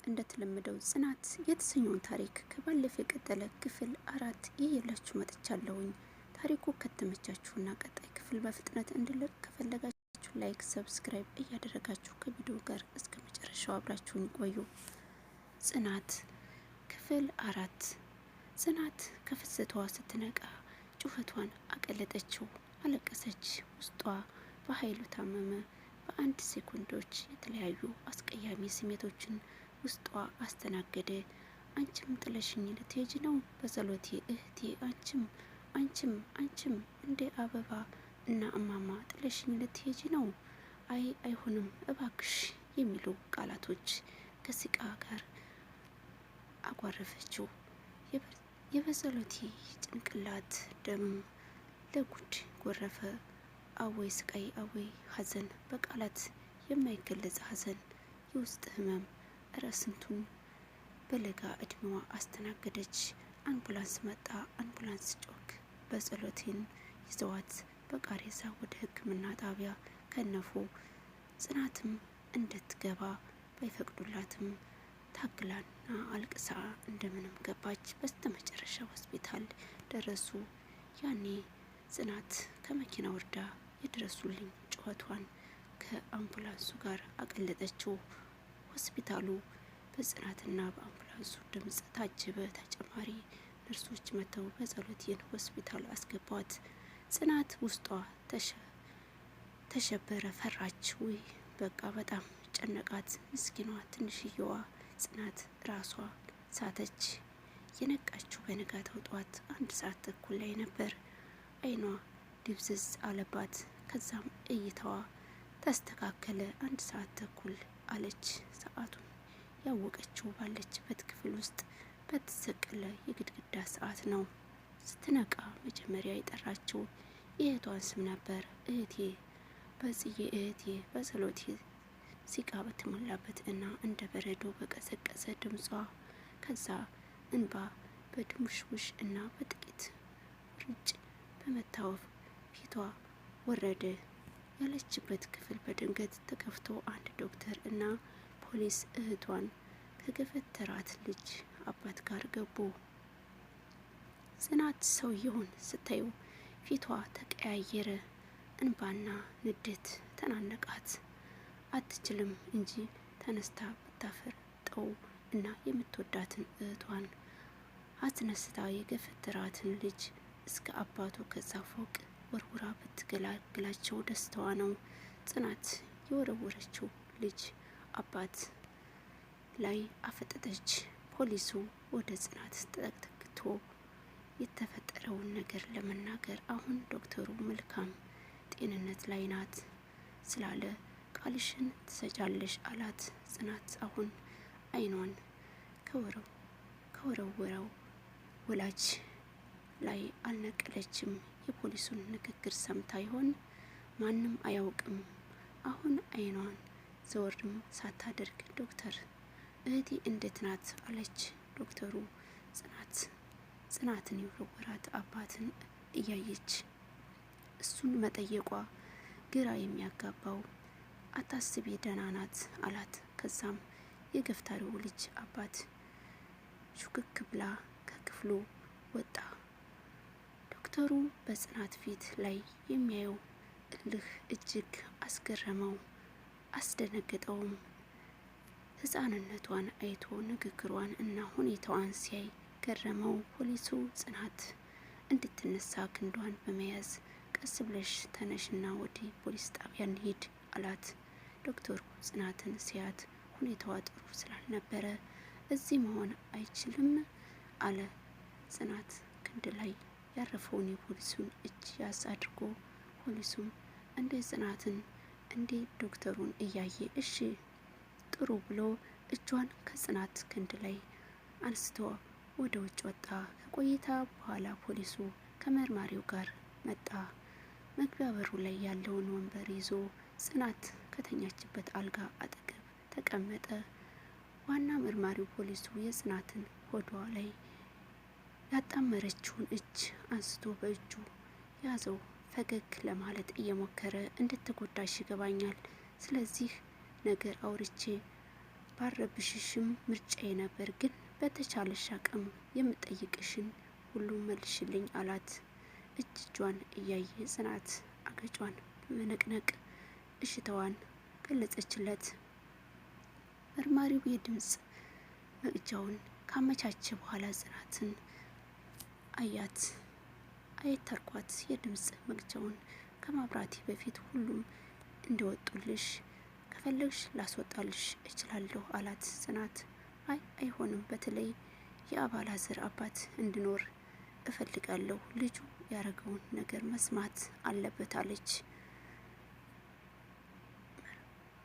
እንደተለመደው ጽናት የተሰኘውን ታሪክ ከባለፈ የቀጠለ ክፍል 4 ይዤላችሁ መጥቻለሁኝ። ታሪኩ ከተመቻችሁና ቀጣይ ክፍል በፍጥነት እንዲለቅ ከፈለጋችሁ ላይክ፣ ሰብስክራይብ እያደረጋችሁ ከቪዲዮ ጋር እስከ መጨረሻው አብራችሁን ቆዩ። ጽናት ክፍል 4። ጽናት ከፍሰቷ ስትነቃ ጩኸቷን አቀለጠችው፣ አለቀሰች። ውስጧ በኃይሉ ታመመ። በአንድ ሴኮንዶች የተለያዩ አስቀያሚ ስሜቶችን ውስጧ አስተናገደ። አንቺም ጥለሽኝ ልትሄጂ ነው? በጸሎቴ እህቴ፣ አንቺም እንደ አበባ እና እማማ ጥለሽኝ ልትሄጂ ነው? አይሆንም እባክሽ የሚሉ ቃላቶች ከሲቃ ጋር አጓረፈችው። የበጸሎቴ ጭንቅላት ደም ለጉድ ጎረፈ። አወይ ስቃይ፣ አወይ ሐዘን፣ በቃላት የማይገለጽ ሐዘን፣ የውስጥ ህመም። እረ ስንቱን በለጋ እድሜዋ አስተናገደች። አምቡላንስ መጣ። አምቡላንስ ጮክ። በጸሎቴን ይዘዋት በቃሬዛ ወደ ሕክምና ጣቢያ ከነፉ። ጽናትም እንድትገባ ባይፈቅዱላትም ታግላና አልቅሳ እንደምንም ገባች። በስተመጨረሻ ሆስፒታል ደረሱ። ያኔ ጽናት ከመኪና ወርዳ የድረሱልኝ ጩኸቷን ከአምቡላንሱ ጋር አቀለጠችው። ሆስፒታሉ በጽናትና በአምቡላንሱ ድምፅ ታጀበ። ተጨማሪ ነርሶች መጥተው በጸሎቴን ሆስፒታል አስገቧት። ጽናት ውስጧ ተሸበረ፣ ፈራች። ውይ በቃ በጣም ጨነቃት። ምስኪኗ ትንሽየዋ ጽናት ራሷ ሳተች። የነቃችው በነጋታው ጠዋት 1 ሰዓት ተኩል ላይ ነበር። አይኗ ድብዝዝ አለባት። ከዛም እይታዋ ተስተካከለ። 1 ሰዓት ተኩል አለች። ሰዓቱን ያወቀችው ባለችበት ክፍል ውስጥ በተሰቀለ የግድግዳ ሰዓት ነው። ስትነቃ መጀመሪያ የጠራችው የእህቷን ስም ነበር። እህቴ በጽዬ፣ እህቴ በጸሎቴ ሲቃ በተሞላበት እና እንደ በረዶ በቀዘቀዘ ድምጿ። ከዛ እንባ በድሙሽውሽ እና በጥቂት ውርጭ በመታወፍ ፊቷ ወረደ። ያለችበት ክፍል በድንገት ተከፍቶ አንድ ዶክተር እና ፖሊስ እህቷን ከገፈተራት ልጅ አባት ጋር ገቡ። ጽናት ሰውየውን ስታዩ ፊቷ ተቀያየረ። እንባና ንዴት ተናነቃት። አትችልም እንጂ ተነስታ ብታፈርጠው እና የምትወዳትን እህቷን አስነስታ የገፈተራትን ልጅ እስከ አባቱ ከዛ ፎቅ ወርውራ ብትገላግላቸው ደስታዋ ነው። ጽናት የወረወረችው ልጅ አባት ላይ አፈጠጠች። ፖሊሱ ወደ ጽናት ተጠግቶ የተፈጠረውን ነገር ለመናገር አሁን ዶክተሩ መልካም ጤንነት ላይ ናት ስላለ ቃልሽን ትሰጫለሽ አላት። ጽናት አሁን አይኗን ከወረወረው ወላጅ ላይ አልነቀለችም። የፖሊሱን ንግግር ሰምታ ይሆን? ማንም አያውቅም። አሁን አይኗን ዘወርም ሳታደርግ ዶክተር እህቴ እንዴት ናት አለች። ዶክተሩ ጽናትን የወረወራት አባትን እያየች እሱን መጠየቋ ግራ የሚያጋባው አታስቢ ደህና ናት አላት። ከዛም የገፍታሪው ልጅ አባት ሹክክ ብላ ከክፍሉ ወጣ። ዶክተሩ በጽናት ፊት ላይ የሚያየው እልህ እጅግ አስገረመው፣ አስደነገጠውም። ሕፃንነቷን አይቶ ንግግሯን እና ሁኔታዋን ሲያይ ገረመው። ፖሊሱ ጽናት እንድትነሳ ክንዷን በመያዝ ቀስ ብለሽ ተነሽና ወደ ፖሊስ ጣቢያ እንሂድ አላት። ዶክተሩ ጽናትን ሲያት ሁኔታዋ ጥሩ ስላልነበረ እዚህ መሆን አይችልም አለ። ጽናት ክንድ ላይ ያረፈውን የፖሊሱን እጅ ያዝ አድርጎ ፖሊሱም እንደ ጽናትን እንደ ዶክተሩን እያየ እሺ ጥሩ ብሎ እጇን ከጽናት ክንድ ላይ አንስቶ ወደ ውጭ ወጣ። ከቆይታ በኋላ ፖሊሱ ከመርማሪው ጋር መጣ። መግቢያ በሩ ላይ ያለውን ወንበር ይዞ ጽናት ከተኛችበት አልጋ አጠገብ ተቀመጠ። ዋና መርማሪው ፖሊሱ የጽናትን ሆዷ ላይ ያጣመረችውን እጅ አንስቶ በእጁ ያዘው። ፈገግ ለማለት እየሞከረ እንድትጎዳሽ ይገባኛል፣ ስለዚህ ነገር አውርቼ ባረብሽሽም ምርጫዬ ነበር፣ ግን በተቻለሽ አቅም የምጠይቅሽን ሁሉ መልሽልኝ አላት። እጇን እያየ ጽናት አገጯን በመነቅነቅ እሽታዋን ገለጸችለት። መርማሪው የድምፅ መቅጃውን ካመቻቸ በኋላ ጽናትን አያት። አየተርኳት የድምፅ መቅጃውን ከማብራቴ በፊት ሁሉም እንዲወጡልሽ ከፈለግሽ ላስወጣልሽ እችላለሁ አላት። ጽናት አይሆንም፣ በተለይ የአባላዘር አባት እንዲኖር እፈልጋለሁ፣ ልጁ ያረገውን ነገር መስማት አለበት አለች።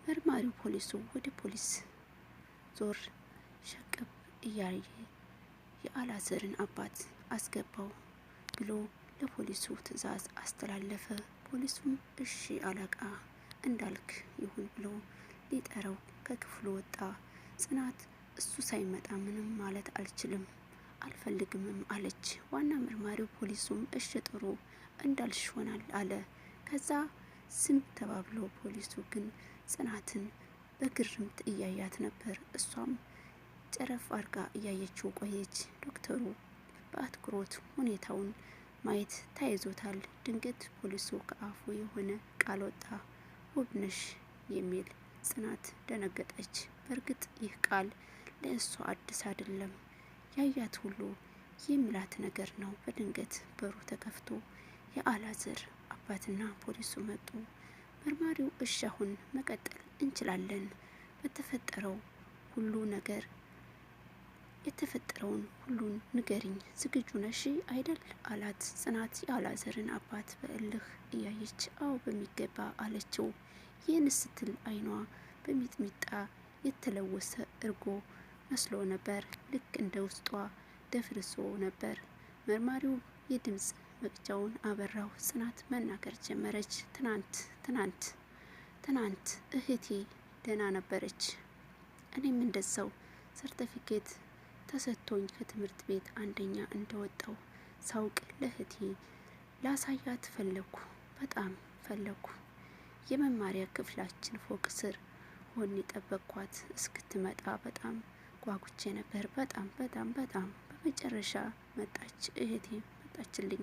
መርማሪው ፖሊሱ ወደ ፖሊስ ዞር ሸቀብ እያየ የአላዘርን አባት አስገባው ብሎ ለፖሊሱ ትዕዛዝ አስተላለፈ። ፖሊሱም እሺ አለቃ እንዳልክ ይሁን ብሎ ሊጠራው ከክፍሉ ወጣ። ጽናት እሱ ሳይመጣ ምንም ማለት አልችልም አልፈልግምም አለች። ዋና መርማሪው ፖሊሱም እሺ ጥሩ እንዳልሽ ይሆናል አለ። ከዛ ስም ተባብሎ ፖሊሱ ግን ጽናትን በግርምት እያያት ነበር። እሷም ጨረፍ አርጋ እያየችው ቆየች። ዶክተሩ በአትኩሮት ሁኔታውን ማየት ተያይዞታል። ድንገት ፖሊሱ ከአፉ የሆነ ቃል ወጣ፣ ውብነሽ የሚል። ጽናት ደነገጠች። በእርግጥ ይህ ቃል ለእሷ አዲስ አይደለም፣ ያያት ሁሉ የሚላት ነገር ነው። በድንገት በሩ ተከፍቶ የአላዘር አባትና ፖሊሱ መጡ። መርማሪው እሺ አሁን መቀጠል እንችላለን፣ የተፈጠረውን ሁሉን ንገሪኝ፣ ዝግጁ ነሽ አይደል አላት። ጽናት የአላዘርን አባት በእልህ እያየች አዎ በሚገባ አለችው። ይህን ስትል አይኗ በሚጥሚጣ የተለወሰ እርጎ መስሎ ነበር። ልክ እንደ ውስጧ ደፍርሶ ነበር። መርማሪው የድምፅ መቅጃውን አበራው። ጽናት መናገር ጀመረች። ትናንት እህቴ ደህና ነበረች። እኔም እንደዛው ሰርተፊኬት ተሰጥቶኝ ከትምህርት ቤት አንደኛ እንደወጣው ሳውቅ ለእህቴ ላሳያት በጣም ፈለኩ። የመማሪያ ክፍላችን ፎቅ ስር ሆኜ ጠበቅኳት እስክትመጣ በጣም ጓጉቼ ነበር። በጣም በመጨረሻ መጣች፣ እህቴ መጣችልኝ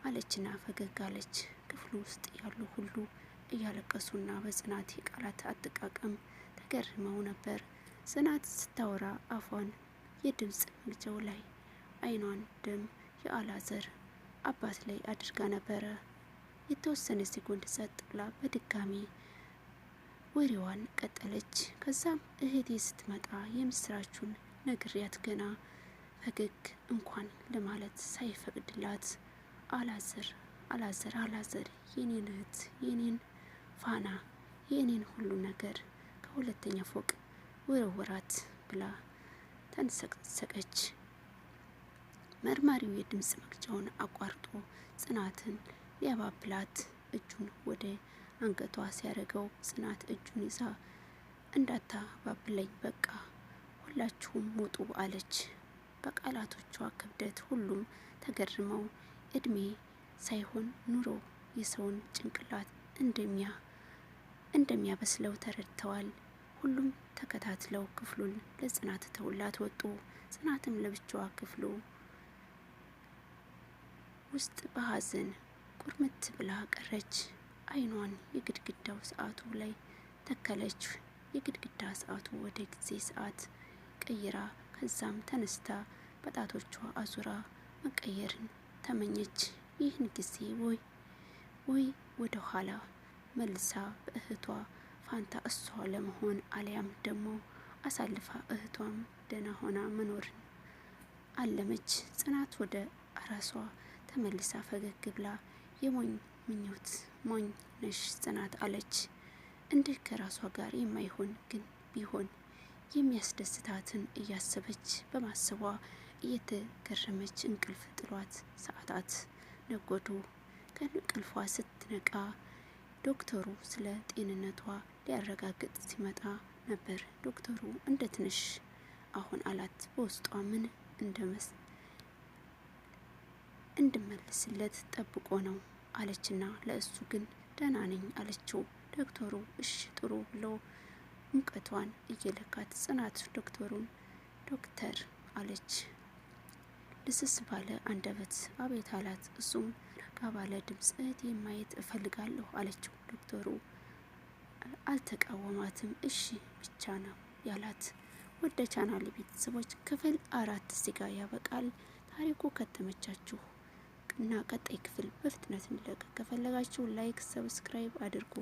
አለችና ፈገግ አለች። ክፍሉ ውስጥ ያሉ ሁሉ እያለቀሱና በጽናት የቃላት አጠቃቀም ተገርመው ነበር። ጽናት ስታወራ አፏን የድምፅ መቅጃው ላይ አይኗን ደም የአላዘር አባት ላይ አድርጋ ነበረ። የተወሰነ ሴኮንድ ጸጥ ብላ በድጋሚ ወሬዋን ቀጠለች። ከዛም እህቴ ስትመጣ የምስራቹን ነግሪያት ገና ፈገግ እንኳን ለማለት ሳይፈቅድላት አላዘር የኔን እህት፣ የኔን ፋና፣ የኔን ሁሉ ነገር ከሁለተኛ ፎቅ ወረወራት ብላ ተንሰቀሰቀች። መርማሪው የድምፅ መቅጃውን አቋርጦ ጽናትን ሊያባብላት እጁን ወደ አንገቷ ሲያደርገው ጽናት እጁን ይዛ እንዳታባብለኝ በቃ ሁላችሁም ውጡ አለች። በቃላቶቿ ክብደት ሁሉም ተገርመው እድሜ ሳይሆን ኑሮ የሰውን ጭንቅላት እንደሚያበስለው ተረድተዋል። ሁሉም ተከታትለው ክፍሉን ለጽናት ተውላት ወጡ። ጽናትም ለብቻዋ ክፍሉ ውስጥ በሀዘን ቁርምት ብላ ቀረች። አይኗን የግድግዳው ሰዓቱ ላይ ተከለች። የግድግዳ ሰዓቱ ወደ ጊዜ ሰዓት ቀይራ ከዛም ተነስታ በጣቶቿ አዙራ መቀየርን ተመኘች። ይህን ጊዜ ወይ ወደ ኋላ መልሳ በእህቷ ፋንታ እሷ ለመሆን አሊያም ደግሞ አሳልፋ እህቷም ደህና ሆና መኖርን አለመች። ጽናት ወደ ራሷ ተመልሳ ፈገግ ብላ የሞኝ ምኞት ሞኝ ነሽ ጽናት አለች። እንዲህ ከራሷ ጋር የማይሆን ግን ቢሆን የሚያስደስታትን እያሰበች በማሰቧ እየተገረመች እንቅልፍ ጥሏት ሰዓታት ነጎዱ። ከእንቅልፏ ስትነቃ ዶክተሩ ስለ ጤንነቷ ሊያረጋግጥ ሲመጣ ነበር። ዶክተሩ እንዴት ነሽ አሁን አላት። በውስጧ ምን እንድመልስለት ጠብቆ ነው አለችና ለእሱ ግን ደህና ነኝ አለችው። ዶክተሩ እሺ ጥሩ ብሎ ሙቀቷን እየለካት ጽናት ዶክተሩን ዶክተር አለች። ልስስ ባለ አንደበት አቤት አላት። እሱም ረጋ ባለ ድምፅ እህቴ ማየት እፈልጋለሁ አለችው። ዶክተሩ አልተቃወማትም። እሺ ብቻ ነው ያላት። ወደ ቻናል ቤተሰቦች ክፍል 4 እዚህ ጋር ያበቃል። ታሪኩ ከተመቻችሁ እና ቀጣይ ክፍል በፍጥነት እንለቅ ከፈለጋችሁ ላይክ ሰብስክራይብ አድርጉ።